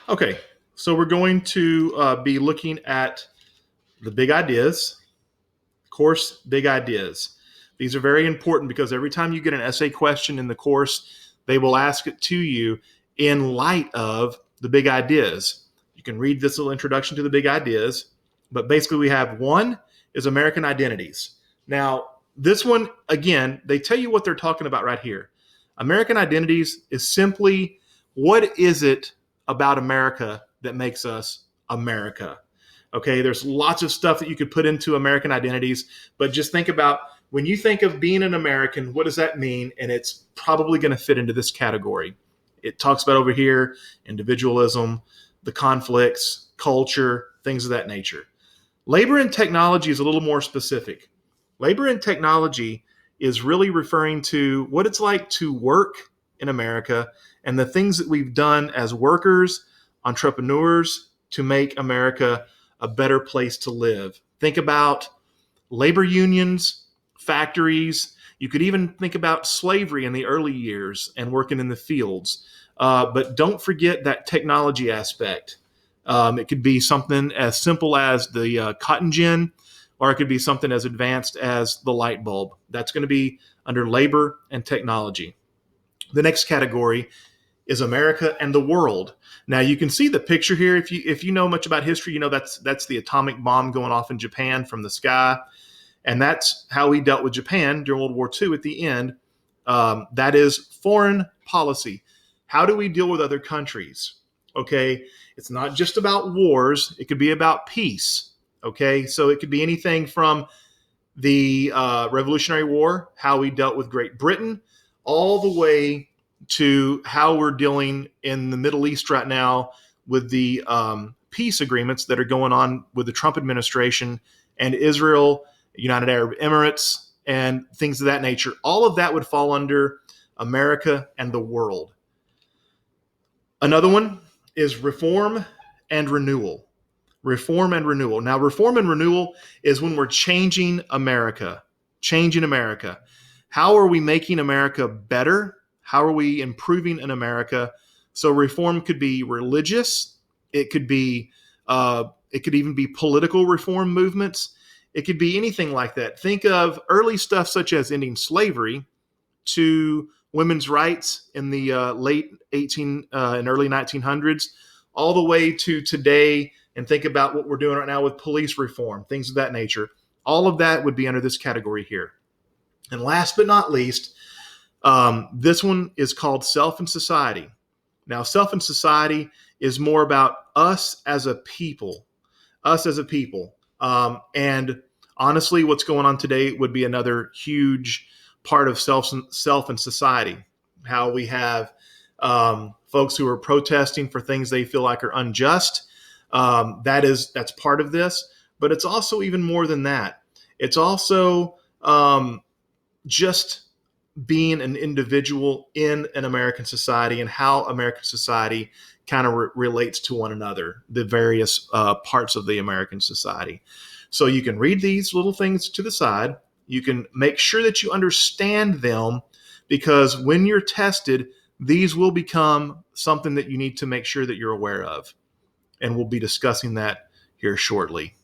Okay, so we're going to be looking at the big ideas. Course, big ideas. These are very important because every time you get an essay question in the course, they will ask it to you in light of the big ideas. You can read this little introduction to the big ideas, but basically we have one is American identities. Now, this one, again, they tell you what they're talking about right here. American identities is simply what is it about America that makes us America? Okay, there's lots of stuff that you could put into American identities, but just think about when you think of being an American, what does that mean? And it's probably going to fit into this category. It talks about over here individualism, the conflicts, culture, things of that nature. Labor and technology is a little more specific. Labor and technology is really referring to what it's like to work in America and the things that we've done as workers, entrepreneurs to make America a better place to live. Think about labor unions, factories. You could even think about slavery in the early years and working in the fields. But don't forget that technology aspect. It could be something as simple as the cotton gin, or it could be something as advanced as the light bulb. That's going to be under labor and technology. The next category is America and the world. Now you can see the picture here. If you know much about history, you know that's the atomic bomb going off in Japan from the sky, and that's how we dealt with Japan during World War II. At the end, that is foreign policy. How do we deal with other countries? Okay, it's not just about wars. It could be about peace. Okay, so it could be anything from the Revolutionary War, how we dealt with Great Britain, all the way to how we're dealing in the Middle East right now with the peace agreements that are going on with the Trump administration and Israel, United Arab Emirates, and things of that nature. All of that would fall under America and the world. Another one is reform and renewal. Reform and renewal. Now, reform and renewal is when we're changing America. Changing America. How are we making America better? How are we improving in America? So reform could be religious. It could be. It could even be political reform movements. It could be anything like that. Think of early stuff such as ending slavery to women's rights in the late 18 and early 1900s, all the way to today, and think about what we're doing right now with police reform, things of that nature. All of that would be under this category here. And last but not least, this one is called Self and Society. Now, Self and Society is more about us as a people, us as a people. And honestly, what's going on today would be another huge part of self and society. How we have folks who are protesting for things they feel like are unjust. That's part of this, but it's also even more than that. It's also just being an individual in an American society and how American society kind of relates to one another, the various parts of the American society. So you can read these little things to the side. You can make sure that you understand them, because when you're tested, these will become something that you need to make sure that you're aware of. And we'll be discussing that here shortly.